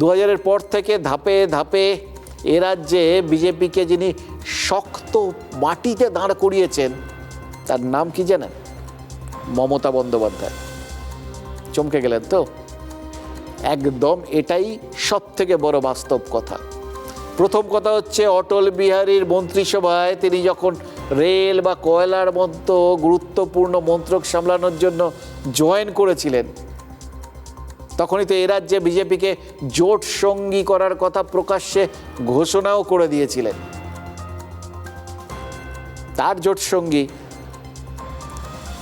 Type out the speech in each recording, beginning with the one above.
2000-এর পর থেকে ধাপে ধাপে এ রাজ্যে বিজেপিকে যিনি শক্ত মাটিতে দাঁড় করিয়েছেন তার নাম কি জানেন? মমতা বন্দ্যোপাধ্যায়। চমকে গেলেন তো? একদম এটাই সব থেকে বড় বাস্তব কথা। প্রথম কথা হচ্ছে, অটল বিহারীর মন্ত্রিসভায় তিনি যখন রেল বা কয়লার মতো গুরুত্বপূর্ণ মন্ত্রক সামলানোর জন্য জয়েন করেছিলেন, তখনই তো এ রাজ্যে বিজেপিকে জোট সঙ্গী করার কথা প্রকাশ্যে ঘোষণাও করে দিয়েছিলেন। তার জোট সঙ্গী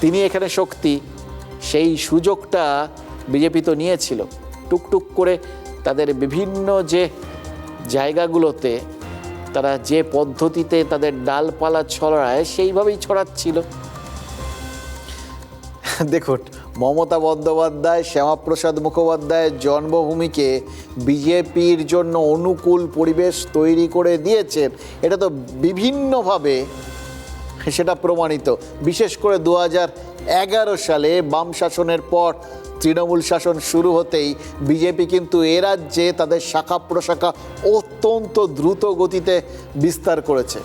তিনি এখানে শক্তি, সেই সুযোগটা বিজেপি তো নিয়েছিল। টুকটুক করে তাদের বিভিন্ন যে জায়গাগুলোতে তারা যে পদ্ধতিতে তাদের ডালপালা ছড়ায় সেইভাবেই ছড়াচ্ছিল। দেখুন, মমতা বন্দ্যোপাধ্যায় শ্যামাপ্রসাদ মুখোপাধ্যায়ের জন্মভূমিকে বিজেপির জন্য অনুকূল পরিবেশ তৈরি করে দিয়েছেন, এটা তো বিভিন্নভাবে সেটা প্রমাণিত। বিশেষ করে 2011 সালে বাম শাসনের পর তৃণমূল শাসন শুরু হতেই বিজেপি কিন্তু এ রাজ্যে তাদের শাখা প্রশাখা অত্যন্ত দ্রুত গতিতে বিস্তার করেছে।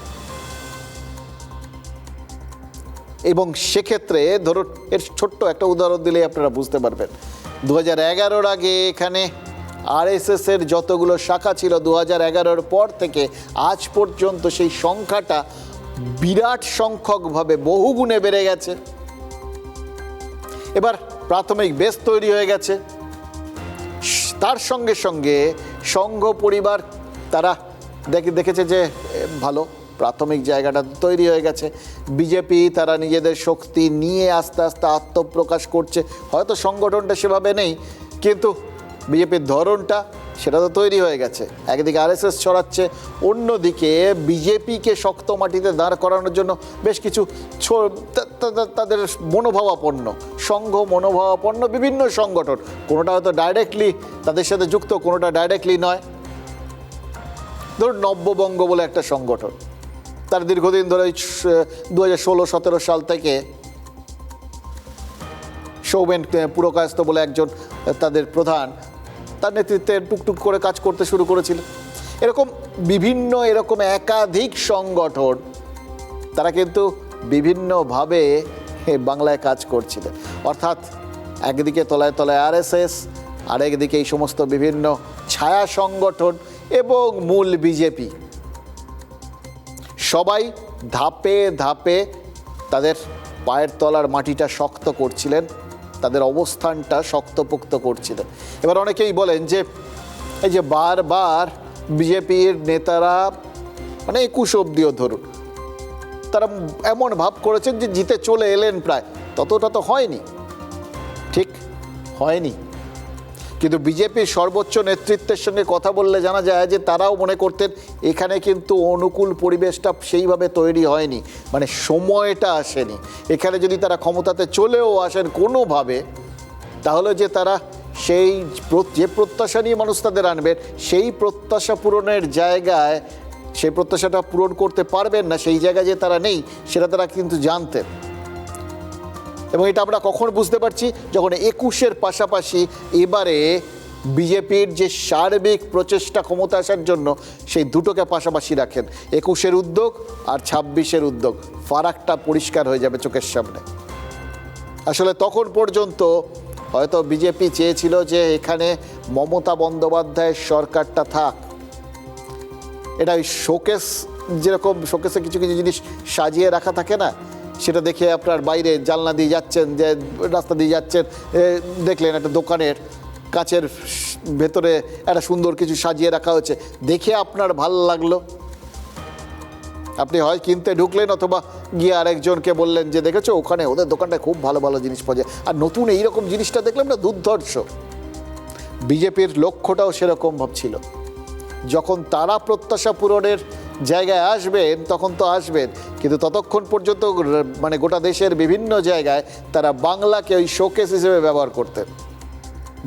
এবং সেক্ষেত্রে ধরুন, এর ছোট্ট একটা উদাহরণ দিলেই আপনারা বুঝতে পারবেন। 2011-র আগে এখানে আরএসএসের যতগুলো শাখা ছিল, 2011-র পর থেকে আজ পর্যন্ত সেই সংখ্যাটা বিরাট সংখ্যকভাবে বহুগুণে বেড়ে গেছে। এবার প্রাথমিক বেস তৈরি হয়ে গেছে, তার সঙ্গে সঙ্গে সংঘ পরিবার তারা দেখেছে যে ভালো প্রাথমিক জায়গাটা তৈরি হয়ে গেছে। বিজেপি তারা নিজেদের শক্তি নিয়ে আস্তে আস্তে আত্মপ্রকাশ করছে। হয়তো সংগঠনটা সেভাবে নেই, কিন্তু বিজেপির ধরনটা সেটা তো তৈরি হয়ে গেছে। একদিকে আরএসএস ছড়াচ্ছে, অন্যদিকে বিজেপিকে শক্ত মাটিতে দাঁড় করানোর জন্য বেশ কিছু তাদের মনোভাবাপন্ন সংঘ, মনোভাবাপন্ন বিভিন্ন সংগঠন, কোনোটা হয়তো ডাইরেক্টলি তাদের সাথে যুক্ত, কোনোটা ডাইরেক্টলি নয়। ধরুন, নব্যবঙ্গ বলে একটা সংগঠন, তার দীর্ঘদিন ধরে 2016-17 সাল থেকে সৌমেন পুরকায়স্থ বলে একজন তাদের প্রধান, তার নেতৃত্বে টুকটুক করে কাজ করতে শুরু করেছিল। এরকম বিভিন্ন একাধিক সংগঠন তারা কিন্তু বিভিন্নভাবে বাংলায় কাজ করছিলেন। অর্থাৎ একদিকে তলায় তলায় আরএসএস, আর একদিকে এই সমস্ত বিভিন্ন ছায়া সংগঠন এবং মূল বিজেপি, সবাই ধাপে ধাপে তাদের পায়ের তলার মাটিটা শক্ত করছিলেন, তাদের অবস্থানটা শক্তপোক্ত করছিলেন। এবার অনেকেই বলেন যে এই যে বারবার বিজেপির নেতারা, মানে 21 অব্দিও ধরুন, তারা এমন ভাব করেছেন যে জিতে চলে এলেন প্রায়, ততটা তো হয়নি, ঠিক হয়নি। কিন্তু বিজেপির সর্বোচ্চ নেতৃত্বের সঙ্গে কথা বললে জানা যায় যে তারাও মনে করতেন এখানে কিন্তু অনুকূল পরিবেশটা সেইভাবে তৈরি হয়নি, মানে সময়টা আসেনি। এখানে যদি তারা ক্ষমতাতে চলেও আসেন কোনোভাবে, তাহলে যে তারা সেই যে প্রত্যাশা নিয়ে মানুষ তাদের আনবেন, সেই প্রত্যাশা পূরণের জায়গায় সেই প্রত্যাশাটা পূরণ করতে পারবেন না, সেই জায়গায় যে তারা নেই সেটা তারা কিন্তু জানতেন। এবং এটা আমরা কখন বুঝতে পারছি? যখন 21-এর পাশাপাশি এবারে বিজেপির যে সার্বিক প্রচেষ্টা ক্ষমতা আসার জন্য, সেই দুটোকে পাশাপাশি রাখেন, 21-এর উদ্যোগ আর 26-এর উদ্যোগ, ফারাকটা পরিষ্কার হয়ে যাবে চোখের সামনে। আসলে তখন পর্যন্ত হয়তো বিজেপি চেয়েছিল যে এখানে মমতা বন্দ্যোপাধ্যায়ের সরকারটা থাক। এটা ওই শোকেস, যেরকম শোকেসে কিছু কিছু জিনিস সাজিয়ে রাখা থাকে না, সেটা দেখে আপনার বাইরে জানলা দিয়ে যাচ্ছেন, যে রাস্তা দিয়ে যাচ্ছেন, দেখলেন একটা দোকানের কাচের ভেতরে একটা সুন্দর কিছু সাজিয়ে রাখা হয়েছে, দেখে আপনার ভাল লাগলো, আপনি হয় কিনতে ঢুকলেন অথবা গিয়ে আরেকজনকে বললেন যে দেখেছো ওখানে ওদের দোকানটায় খুব ভালো ভালো জিনিস পাওয়া যায়, আর নতুন এইরকম জিনিসটা দেখলাম না, দুর্ধর্ষ। বিজেপির লক্ষ্যটাও সেরকম ভাবছিল। যখন তারা প্রত্যাশা পূরণের জায়গায় আসবেন তখন তো আসবেন, কিন্তু ততক্ষণ পর্যন্ত মানে গোটা দেশের বিভিন্ন জায়গায় তারা বাংলাকে ওই শোকেস হিসেবে ব্যবহার করতেন।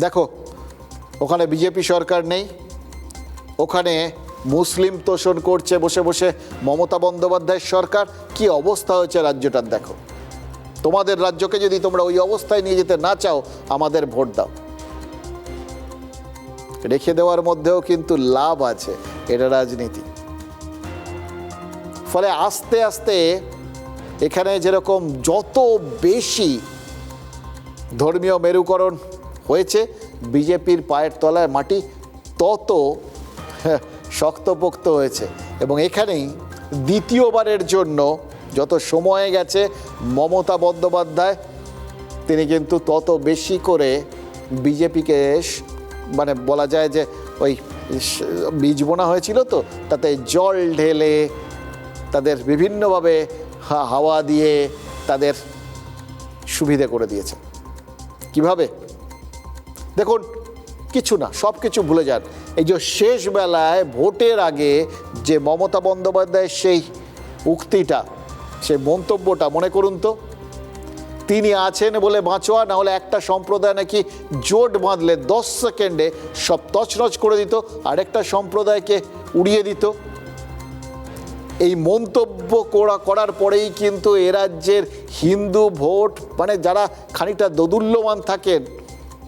দেখো, ওখানে বিজেপি সরকার নেই, ওখানে মুসলিম তোষণ করছে বসে বসে মমতা বন্দ্যোপাধ্যায়ের সরকার। কি অবস্থা হয়েছে রাজ্যটার দেখো। তোমাদের রাজ্যকে যদি তোমরা ওই অবস্থায় নিয়ে যেতে না চাও, আমাদের ভোট দাও। রেখে দেওয়ার মধ্যেও কিন্তু লাভ আছে, এটা রাজনীতি। ফলে আস্তে আস্তে এখানে যেরকম যত বেশি ধর্মীয় মেরুকরণ হয়েছে, বিজেপির পায়ের তলায় মাটি তত শক্তপোক্ত হয়েছে। এবং এখানেই দ্বিতীয়বারের জন্য যত সময় গেছে, মমতা বন্দ্যোপাধ্যায় তিনি কিন্তু তত বেশি করে বিজেপিকে মানে বলা যায় যে ওই বীজ বোনা হয়েছিল তো, তাতে জল ঢেলে তাদের বিভিন্নভাবে হাওয়া দিয়ে তাদের সুবিধে করে দিয়েছে। কিভাবে? দেখুন, কিছু না, সব কিছু ভুলে যান। এই যে শেষ বেলায় ভোটের আগে যে মমতা বন্দ্যোপাধ্যায়ের সেই উক্তিটা, সেই মন্তব্যটা মনে করুন তো, তিনি আছেন বলে বাঁচোয়া, না হলে একটা সম্প্রদায় নাকি জোট বাঁধলে 10 সেকেন্ডে সব তছনছ করে দিত, আরেকটা সম্প্রদায়কে উড়িয়ে দিত। এই মন্তব্য করার পরেই কিন্তু এ রাজ্যের হিন্দু ভোট, মানে যারা খানিকটা দোদুল্যমান থাকেন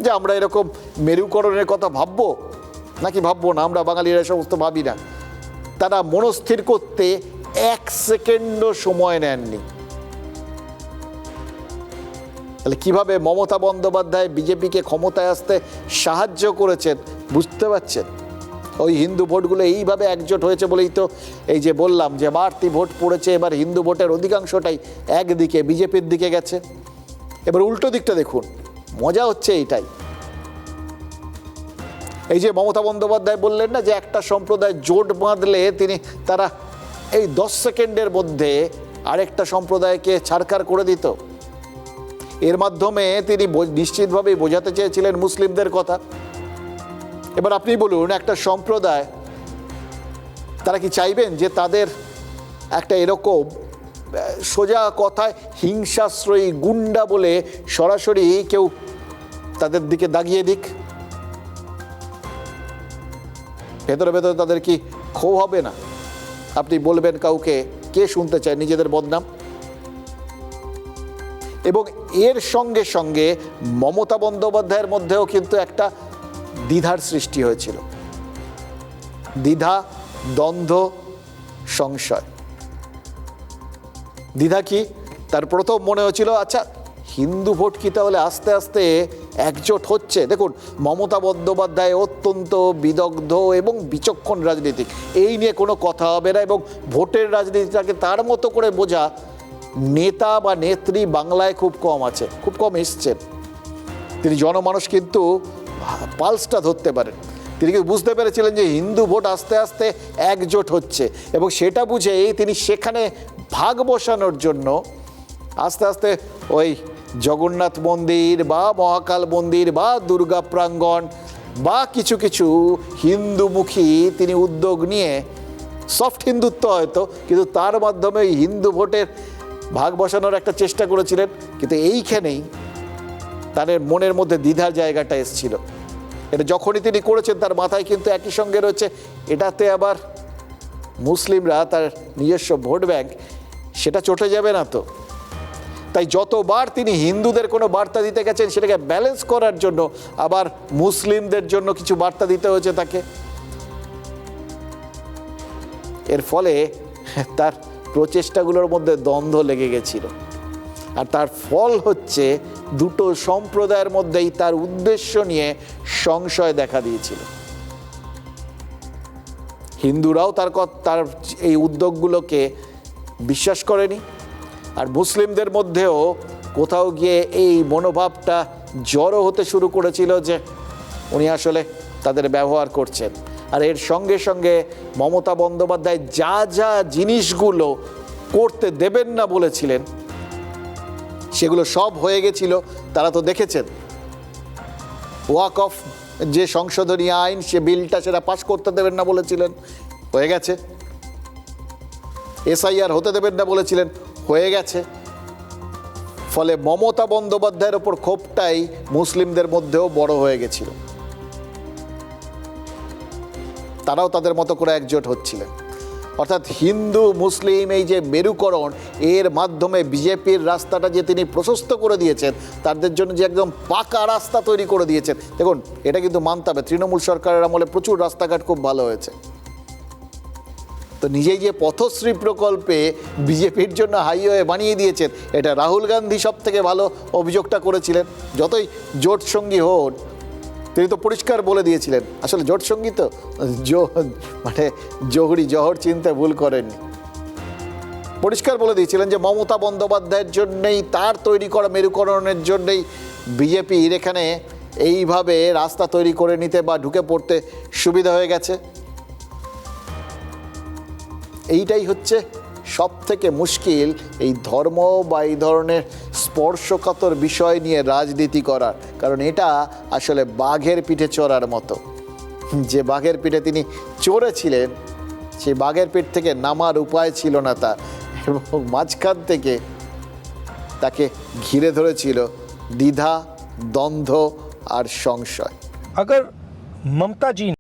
যে আমরা এরকম মেরুকরণের কথা ভাববো নাকি ভাববো না, আমরা বাঙালিরা সমস্ত ভাবি না, তারা মনস্থির করতে 1 সেকেন্ডও সময় নেননি। তাহলে কীভাবে মমতা বন্দ্যোপাধ্যায় বিজেপিকে ক্ষমতায় আসতে সাহায্য করেছেন বুঝতে পারছেন? ওই হিন্দু ভোটগুলো এইভাবে একজোট হয়েছে বলেই তো এই যে বললাম যে বাড়তি ভোট পড়েছে, এবার হিন্দু ভোটের অধিকাংশটাই একদিকে বিজেপির দিকে গেছে। এবার উল্টো দিকটা দেখুন, মজা হচ্ছে এইটাই। এই যে মমতা বন্দ্যোপাধ্যায় বললেন না যে একটা সম্প্রদায় জোট বাঁধলে তারা এই 10 সেকেন্ডের মধ্যে আরেকটা সম্প্রদায়কে ছাড়খাড় করে দিত। এর মাধ্যমে তিনি নিশ্চিতভাবেই বোঝাতে চেয়েছিলেন মুসলিমদের কথা। এবার আপনি বলুন, একটা সম্প্রদায় তারা কি চাইবেন যে তাদের একটা এরকম সোজা কথায় হিংসাশ্রয়ী গুন্ডা বলে সরাসরি কেউ তাদের দিকে দাগিয়ে দিক? ভেতরে ভেতরে তাদের কি ক্ষোভ হবে না? আপনি বলবেন কাউকে, কে শুনতে চায় নিজেদের বদনাম? এবং এর সঙ্গে সঙ্গে মমতা বন্দ্যোপাধ্যায়ের মধ্যেও কিন্তু একটা দ্বিধার সৃষ্টি হয়েছিল, দ্বিধা, দ্বন্দ্ব, সংশয়। দ্বিধা কি? তার প্রথম মনে হচ্ছিল আচ্ছা হিন্দু ভোট কি তাহলে আস্তে আস্তে একজোট হচ্ছে? দেখুন, মমতা বন্দ্যোপাধ্যায় অত্যন্ত বিদগ্ধ এবং বিচক্ষণ রাজনীতিক, এই নিয়ে কোনো কথা হবে না। এবং ভোটের রাজনীতিটাকে তার মতো করে বোঝা নেতা বা নেত্রী বাংলায় খুব কম আছে, খুব কম এসছেন। তিনি জনমানুষ কিন্তু পালসটা ধরতে পারেন। তিনি কিন্তু বুঝতে পেরেছিলেন যে হিন্দু ভোট আস্তে আস্তে একজোট হচ্ছে, এবং সেটা বুঝেই তিনি সেখানে ভাগ বসানোর জন্য আস্তে আস্তে ওই জগন্নাথ মন্দির বা মহাকাল মন্দির বা দুর্গা প্রাঙ্গণ বা কিছু কিছু হিন্দুমুখী তিনি উদ্যোগ নিয়ে, সফট হিন্দুত্ব হয়তো, কিন্তু তার মাধ্যমে হিন্দু ভোটের ভাগ বসানোর একটা চেষ্টা করেছিলেন। কিন্তু এইখানেই তার মনের মধ্যে দ্বিধার জায়গাটা এসেছিল। এটা যখনই তিনি করেছেন তার মাথায় কিন্তু একই সঙ্গে রয়েছে এটাতে আবার মুসলিমরা তার নিজস্ব ভোট ব্যাংক, সেটা চটে যাবে না তো। তাই যতবার তিনি হিন্দুদের কোনো বার্তা দিতে গেছেন সেটাকে ব্যালেন্স করার জন্য আবার মুসলিমদের জন্য কিছু বার্তা দিতে হয়েছে তাকে। এর ফলে তার প্রচেষ্টাগুলোর মধ্যে দ্বন্দ্ব লেগে গেছিল, আর তার ফল হচ্ছে দুটো সম্প্রদায়ের মধ্যেই তার উদ্দেশ্য নিয়ে সংশয় দেখা দিয়েছিল। হিন্দুরাও তার এই উদ্যোগগুলোকে বিশ্বাস করেনি, আর মুসলিমদের মধ্যেও কোথাও গিয়ে এই মনোভাবটা জড়ো হতে শুরু করেছিল যে উনি আসলে তাদের ব্যবহার করছেন। আর এর সঙ্গে সঙ্গে মমতা বন্দ্যোপাধ্যায় যা যা জিনিসগুলো করতে দেবেন না বলেছিলেন সেগুলো সব হয়ে গেছিল। তারা তো দেখেছেন, ওয়াক অফ যে সংশোধনী আইন, সে বিলটা সেটা পাস করতে দেবেন না বলেছিলেন, হয়ে গেছে। এসআইআর হতে দেবেন না বলেছিলেন, হয়ে গেছে। ফলে মমতা বন্দ্যোপাধ্যায়ের ওপর ক্ষোভটাই মুসলিমদের মধ্যেও বড় হয়ে গেছিল। তারাও তাদের মতো করে একজোট হচ্ছিলেন। অর্থাৎ হিন্দু মুসলিম এই যে মেরুকরণ, এর মাধ্যমে বিজেপির রাস্তাটা যে তিনি প্রশস্ত করে দিয়েছেন, তাদের জন্য যে একদম পাকা রাস্তা তৈরি করে দিয়েছেন। দেখুন, এটা কিন্তু মানতে হবে, তৃণমূল সরকারের আমলে প্রচুর রাস্তাঘাট খুব ভালো হয়েছে। তো নিজেই যে পথশ্রী প্রকল্পে বিজেপির জন্য হাইওয়ে বানিয়ে দিয়েছেন, এটা রাহুল গান্ধী সব থেকে ভালো অভিযোগটা করেছিলেন। যতই জোট সঙ্গী হন, তিনি তো পরিষ্কার বলে দিয়েছিলেন, আসলে জোট সঙ্গী তো মানে জহর চিনতে ভুল করেননি। পরিষ্কার বলে দিয়েছিলেন যে মমতা বন্দ্যোপাধ্যায়ের জন্যেই, তার তৈরি করা মেরুকরণের জন্যেই বিজেপির এখানে এইভাবে রাস্তা তৈরি করে নিতে বা ঢুকে পড়তে সুবিধা হয়ে গেছে। এইটাই হচ্ছে সব থেকে মুশকিল, এই ধর্ম বা এই ধরনের স্পর্শকাতর বিষয় নিয়ে রাজনীতি করার। কারণ এটা আসলে বাঘের পিঠে চড়ার মতো। যে বাঘের পিঠে তিনি চড়েছিলেন, সেই বাঘের পিঠ থেকে নামার উপায় ছিল না তার, এবং মাঝখান থেকে তাকে ঘিরে ধরেছিল দ্বিধা, দ্বন্দ্ব আর সংশয়। अगर ममता जी